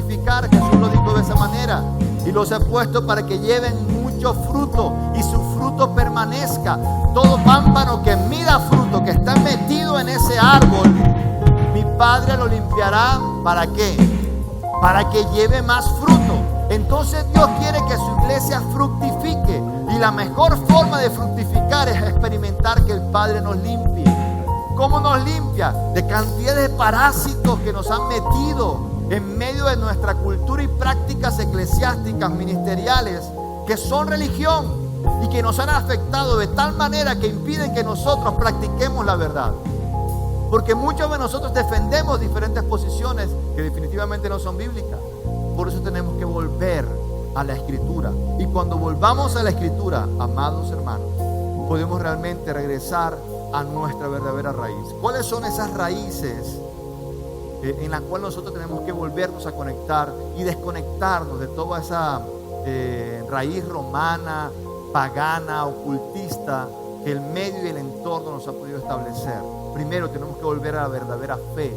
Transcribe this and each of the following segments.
fructificar. Jesús lo dijo de esa manera. Y los he puesto para que lleven mucho fruto y su fruto permanezca. Todo pámpano que mida fruto, que está metido en ese árbol, mi Padre lo limpiará. ¿Para qué? Para que lleve más fruto. Entonces Dios quiere que su iglesia fructifique. Y la mejor forma de fructificar es experimentar que el Padre nos limpie. ¿Cómo nos limpia? De cantidad de parásitos que nos han metido en medio de nuestra cultura y prácticas eclesiásticas, ministeriales, que son religión y que nos han afectado de tal manera que impiden que nosotros practiquemos la verdad. Porque muchos de nosotros defendemos diferentes posiciones que definitivamente no son bíblicas. Por eso tenemos que volver a la Escritura. Y cuando volvamos a la Escritura, amados hermanos, podemos realmente regresar a nuestra verdadera raíz. ¿Cuáles son esas raíces en las cuales nosotros tenemos que volvernos a conectar y desconectarnos de toda esa raíz romana, pagana, ocultista que el medio y el entorno nos ha podido establecer? Primero tenemos que volver a la verdadera fe.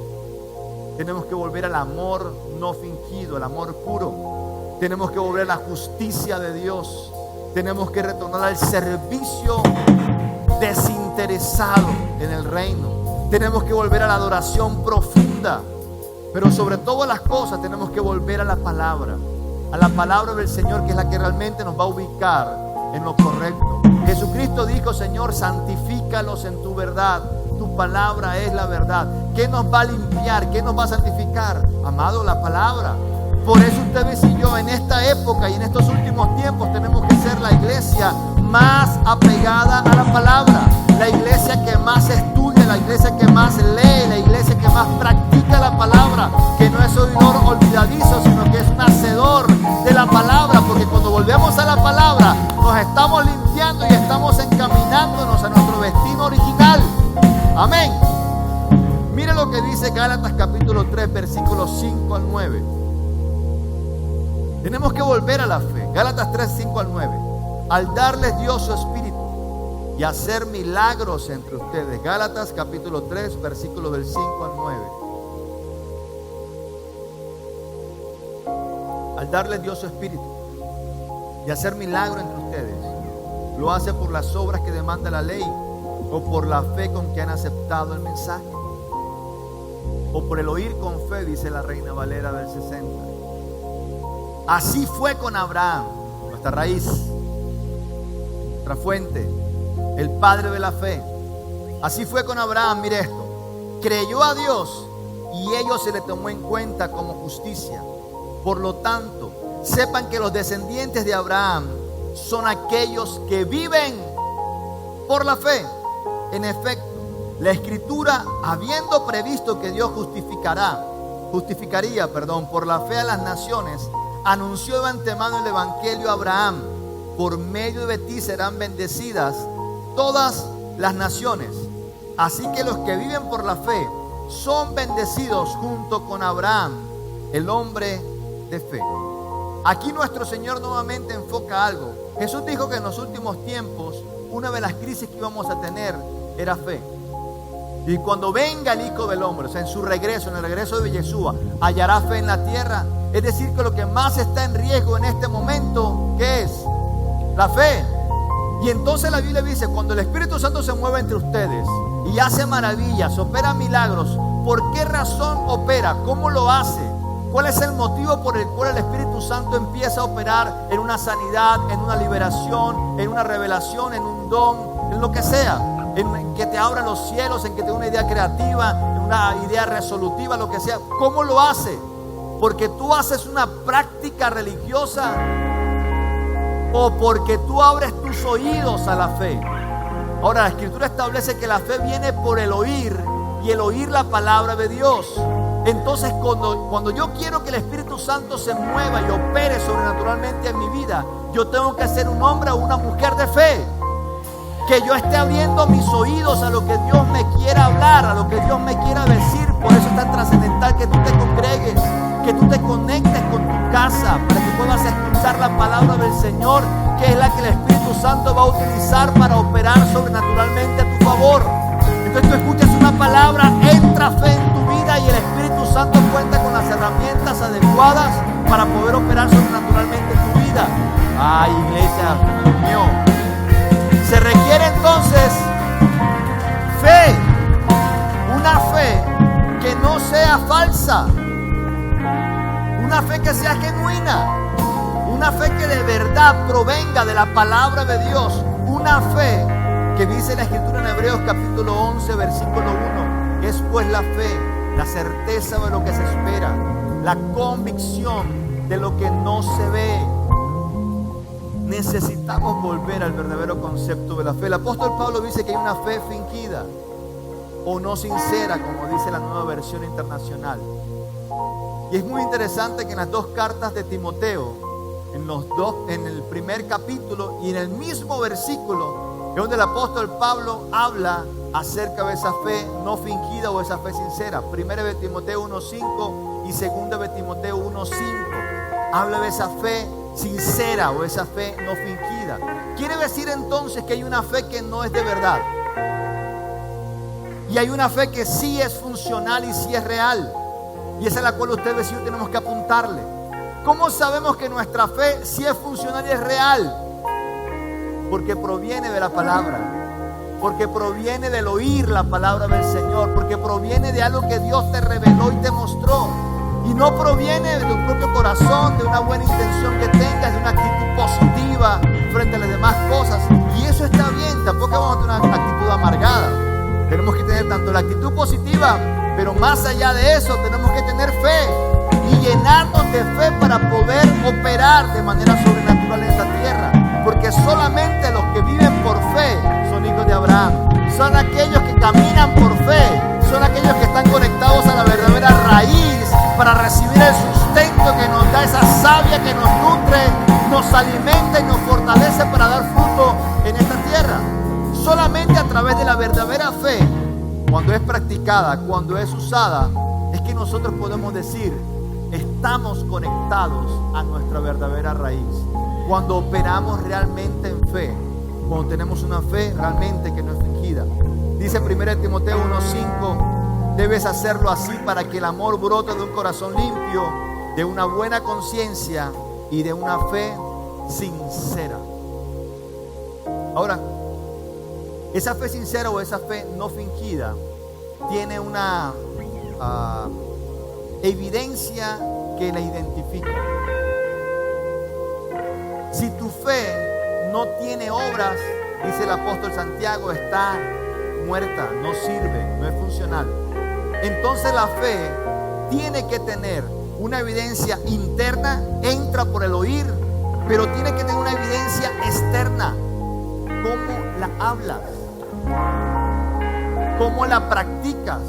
Tenemos que volver al amor no fingido, al amor puro. Tenemos que volver a la justicia de Dios. Tenemos que retornar al servicio desinteresado en el reino. Tenemos que volver a la adoración profunda. Pero sobre todas las cosas tenemos que volver a la palabra del Señor, que es la que realmente nos va a ubicar en lo correcto. Jesucristo dijo: Señor, santifícalos en tu verdad. Tu palabra es la verdad. ¿Qué nos va a limpiar? ¿Qué nos va a santificar? Amado, la palabra. Por eso ustedes y yo en esta época y en estos últimos tiempos tenemos que ser la iglesia más apegada a la palabra, la iglesia que más estudia, la iglesia que más lee, la iglesia que más practica la palabra, que no es oidor olvidadizo, sino que es un hacedor de la palabra, porque cuando volvemos a la palabra nos estamos limpiando y estamos encaminándonos a nuestro destino original. Amén. Mire lo que dice Gálatas capítulo 3 versículos 5 al 9. Tenemos que volver a la fe. Gálatas 3, 5 al 9. Al darles Dios su espíritu y hacer milagros entre ustedes. Gálatas capítulo 3 versículos del 5 al 9. Al darles Dios su espíritu y hacer milagros entre ustedes, ¿lo hace por las obras que demanda la ley o por la fe con que han aceptado el mensaje? O por el oír con fe, dice la Reina Valera del 60. Así fue con Abraham, nuestra raíz, nuestra fuente, el padre de la fe. Así fue con Abraham, mire esto: creyó a Dios y ello se le tomó en cuenta como justicia. Por lo tanto, sepan que los descendientes de Abraham son aquellos que viven por la fe. En efecto, la Escritura, habiendo previsto que Dios justificaría por la fe a las naciones, anunció de antemano el evangelio a Abraham: por medio de ti serán bendecidas todas las naciones. Así que los que viven por la fe son bendecidos junto con Abraham, el hombre de fe. Aquí nuestro Señor nuevamente enfoca algo. Jesús dijo que en los últimos tiempos una de las crisis que íbamos a tener era fe. Y cuando venga el Hijo del Hombre, o sea, en su regreso, en el regreso de Yeshua, hallará fe en la tierra. Es decir, que lo que más está en riesgo en este momento, ¿qué es? La fe. Y entonces la Biblia dice: cuando el Espíritu Santo se mueve entre ustedes y hace maravillas, opera milagros, ¿por qué razón opera? ¿Cómo lo hace? ¿Cuál es el motivo por el cual el Espíritu Santo empieza a operar en una sanidad, en una liberación, en una revelación, en un don, en lo que sea? En que te abra los cielos, en que te dé una idea creativa, en una idea resolutiva, lo que sea. ¿Cómo lo hace? Porque tú haces una práctica religiosa o porque tú abres tus oídos a la fe. Ahora, la Escritura establece que la fe viene por el oír, y el oír la palabra de Dios. Entonces cuando yo quiero que el Espíritu Santo se mueva y opere sobrenaturalmente en mi vida, yo tengo que ser un hombre o una mujer de fe, que yo esté abriendo mis oídos a lo que Dios me quiera hablar, a lo que Dios me quiera decir. Por eso es tan trascendental que tú te congregues, que tú te conectes con tu casa, para que puedas escuchar la palabra del Señor, que es la que el Espíritu Santo va a utilizar para operar sobrenaturalmente a tu favor. Entonces tú escuchas una palabra, entra fe en tu vida y el Espíritu Santo cuenta con las herramientas adecuadas para poder operar sobrenaturalmente en tu vida. Ay, iglesia, Dios mío. Se requiere entonces fe, una fe que no sea falsa, una fe que sea genuina, una fe que de verdad provenga de la palabra de Dios, una fe que dice la Escritura en Hebreos capítulo 11 versículo 1, es pues la fe, la certeza de lo que se espera, la convicción de lo que no se ve. Necesitamos volver al verdadero concepto de la fe. El apóstol Pablo dice que hay una fe fingida o no sincera, como dice la Nueva Versión Internacional. Y es muy interesante que en las dos cartas de Timoteo, en el primer capítulo y en el mismo versículo, es donde el apóstol Pablo habla acerca de esa fe no fingida o esa fe sincera. Primero de Timoteo 1:5 y segundo de Timoteo 1:5 habla de esa fe sincera o esa fe no fingida. Quiere decir entonces que hay una fe que no es de verdad y hay una fe que sí es funcional y sí es real, y esa es la cual ustedes y yo tenemos que apuntarle. ¿Cómo sabemos que nuestra fe sí es funcional y es real? Porque proviene de la palabra, porque proviene del oír la palabra del Señor, porque proviene de algo que Dios te reveló y te mostró. Y no proviene de tu propio corazón, de una buena intención que tengas, de una actitud positiva frente a las demás cosas. Y eso está bien, tampoco vamos a tener una actitud amargada. Tenemos que tener tanto la actitud positiva, pero más allá de eso tenemos que tener fe y llenarnos de fe para poder operar de manera sobrenatural en esta tierra. Porque solamente los que viven por fe son hijos de Abraham. Son aquellos que caminan por fe, son aquellos que están conectados a la verdadera raíz para recibir el sustento que nos da, esa savia que nos nutre, nos alimenta y nos fortalece para dar fruto en esta tierra. Solamente a través de la verdadera fe, cuando es practicada, cuando es usada, es que nosotros podemos decir, estamos conectados a nuestra verdadera raíz. Cuando operamos realmente en fe, cuando tenemos una fe realmente que no es fingida. Dice 1 Timoteo 1:5, debes hacerlo así para que el amor brote de un corazón limpio, de una buena conciencia y de una fe sincera. Ahora, esa fe sincera o esa fe no fingida tiene una evidencia que la identifica. Si tu fe no tiene obras, dice el apóstol Santiago, está muerta, no sirve, no es funcional. Entonces la fe tiene que tener una evidencia interna, entra por el oír, pero tiene que tener una evidencia externa. ¿Cómo la hablas? ¿Cómo la practicas?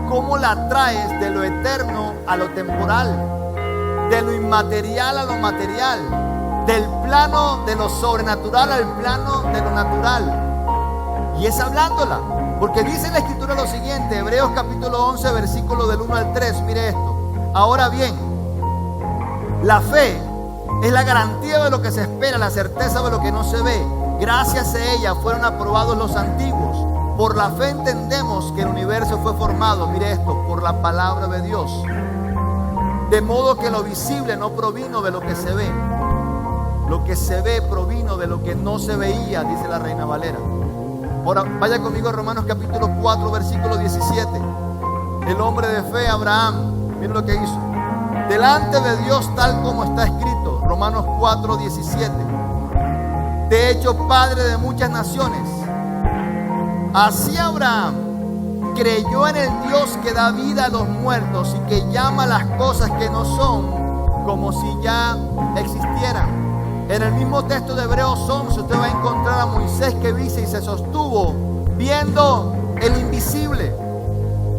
¿Cómo la traes de lo eterno a lo temporal? De lo inmaterial a lo material, del plano de lo sobrenatural al plano de lo natural. Y es hablándola, porque dice en la Escritura lo siguiente, Hebreos capítulo 11 versículo del 1 al 3, mire esto. Ahora bien, la fe es la garantía de lo que se espera, la certeza de lo que no se ve. Gracias a ella fueron aprobados los antiguos. Por la fe entendemos que el universo fue formado, mire esto, por la palabra de Dios. De modo que lo visible no provino de lo que se ve. Lo que se ve provino de lo que no se veía, dice la Reina Valera. Ahora vaya conmigo a Romanos capítulo 4 versículo 17. El hombre de fe, Abraham, miren lo que hizo. Delante de Dios tal como está escrito, Romanos 4, 17. Te he hecho padre de muchas naciones. Así Abraham creyó en el Dios que da vida a los muertos y que llama las cosas que no son como si ya existieran. En el mismo texto de Hebreos 11 usted va a encontrar a Moisés que dice y se sostuvo viendo el invisible.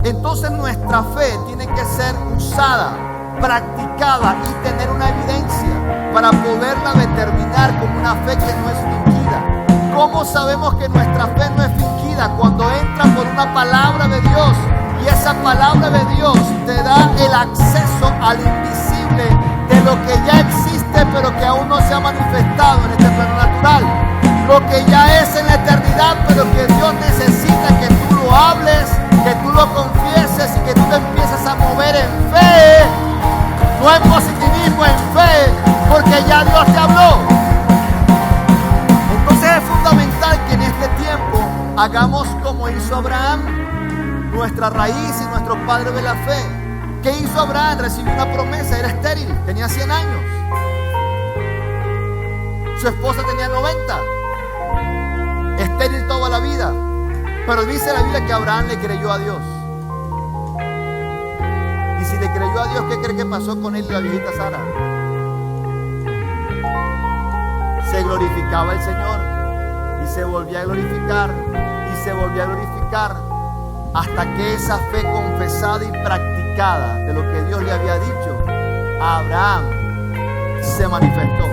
Entonces nuestra fe tiene que ser usada, practicada y tener una evidencia para poderla determinar como una fe que no es fingida. ¿Cómo sabemos que nuestra fe no es fingida? Cuando entra por una palabra de Dios y esa palabra de Dios te da el acceso al invisible de lo que ya existe pero que aún no se ha manifestado en este plano natural. Lo que ya es en la eternidad pero que Dios necesita que tú lo hables, que tú lo confieses y que tú Hagamos como hizo Abraham, nuestra raíz y nuestro padre de la fe. ¿Qué hizo Abraham? Recibió una promesa, era estéril, tenía 100 años. Su esposa tenía 90. Estéril toda la vida. Pero dice la Biblia que Abraham le creyó a Dios. Y si le creyó a Dios, ¿qué cree que pasó con él y la viejita Sara? Se glorificaba el Señor y se volvía a glorificar y se volvía a glorificar hasta que esa fe confesada y practicada de lo que Dios le había dicho a Abraham se manifestó.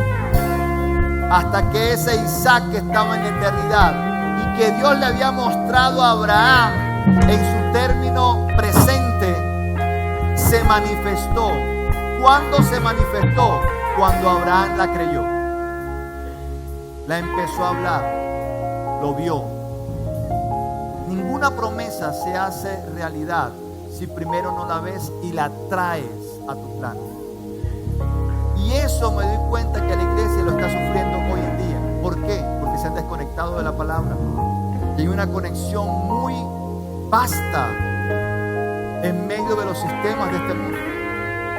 Hasta que ese Isaac que estaba en la eternidad y que Dios le había mostrado a Abraham en su término presente se manifestó. ¿Cuándo se manifestó? Cuando Abraham la creyó. La empezó a hablar, lo vio. Ninguna promesa se hace realidad si primero no la ves y la traes a tu plan. Y eso me doy cuenta que la iglesia lo está sufriendo hoy en día. ¿Por qué? Porque se han desconectado de la palabra. Y hay una conexión muy vasta en medio de los sistemas de este mundo.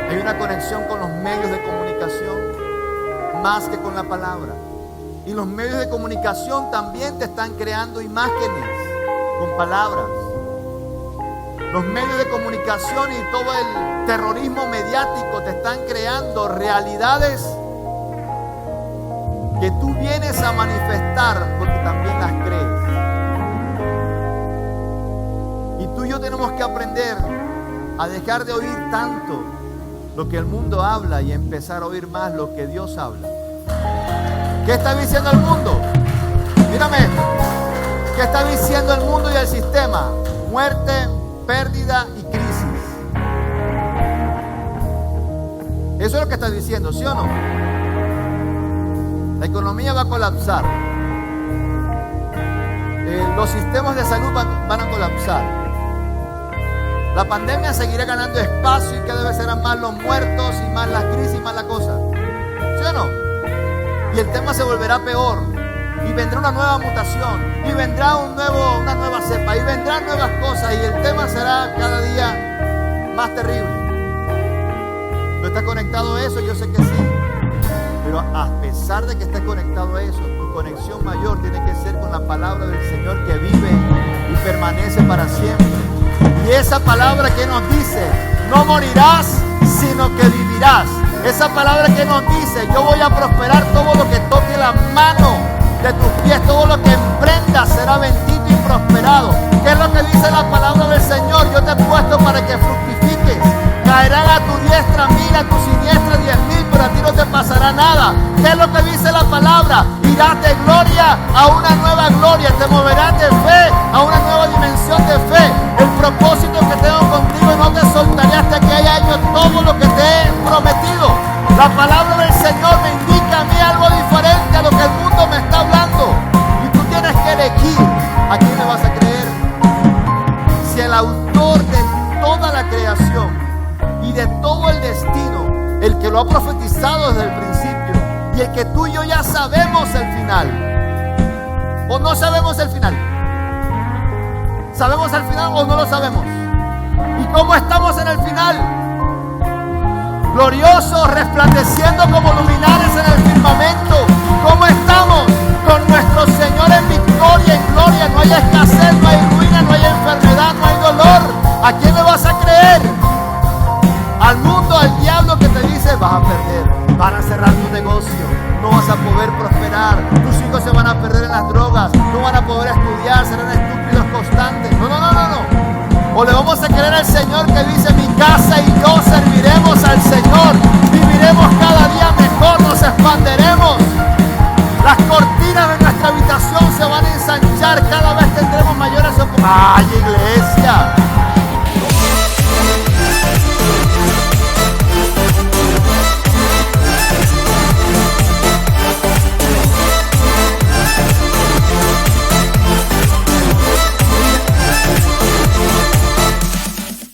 Hay una conexión con los medios de comunicación más que con la palabra. Y los medios de comunicación también te están creando imágenes con palabras. Los medios de comunicación y todo el terrorismo mediático te están creando realidades que tú vienes a manifestar porque también las crees. Y tú y yo tenemos que aprender a dejar de oír tanto lo que el mundo habla y empezar a oír más lo que Dios habla. ¿Qué está diciendo el mundo? Mírame esto. ¿Qué está diciendo el mundo y el sistema? Muerte, pérdida y crisis. Eso es lo que está diciendo, ¿sí o no? La economía va a colapsar. Los sistemas de salud van a colapsar. La pandemia seguirá ganando espacio y cada vez serán más los muertos y más las crisis y más la cosa. ¿Sí o no? Y el tema se volverá peor. Y vendrá una nueva mutación. Y vendrá una nueva cepa. Y vendrán nuevas cosas. Y el tema será cada día más terrible. ¿No está conectado a eso? Yo sé que sí. Pero a pesar de que esté conectado a eso, tu conexión mayor tiene que ser con la palabra del Señor que vive y permanece para siempre. Y esa palabra que nos dice, no morirás, sino que vivirás. Esa palabra que nos dice, yo voy a prosperar todo lo que toque la mano de tus pies, todo lo que emprendas será bendito y prosperado. ¿Qué es lo que dice la palabra del Señor? Yo te he puesto para que fructifiques. Caerán a tu diestra 1000, a tu siniestra 10.000, pero a ti no te pasará nada. ¿Qué es lo que dice la palabra? Irás de gloria a una nueva gloria. Te moverás de fe a una nueva dimensión de fe. El propósito que tengo contigo, no te soltaré hasta que haya hecho todo lo que te he prometido. La palabra del Señor me indica a mí algo diferente a lo que el mundo me está hablando. Y tú tienes que elegir a quién le vas a creer. Si el autor de toda la creación y de todo el destino, el que lo ha profetizado desde el principio y el que tú y yo ya sabemos el final, o no sabemos el final, ¿sabemos el final o no lo sabemos? ¿Y cómo estamos en el final? Gloriosos, resplandeciendo como luminares en el firmamento. ¿Cómo estamos? Con nuestro Señor en victoria, en gloria. No hay escasez, no hay ruina, no hay enfermedad, no hay dolor. ¿A quién le vas a creer? Al mundo, al diablo que te dice, vas a perder, van a cerrar tu negocio, no vas a poder prosperar, tus hijos se van a perder en las drogas, no van a poder estudiar, serán estúpidos constantes. No. O le vamos a creer al Señor que dice, mi casa y yo serviremos al Señor, viviremos cada día mejor, nos expanderemos, las cortinas de nuestra habitación se van a ensanchar, cada vez tendremos mayores oportunidades. ¡Ay, iglesia!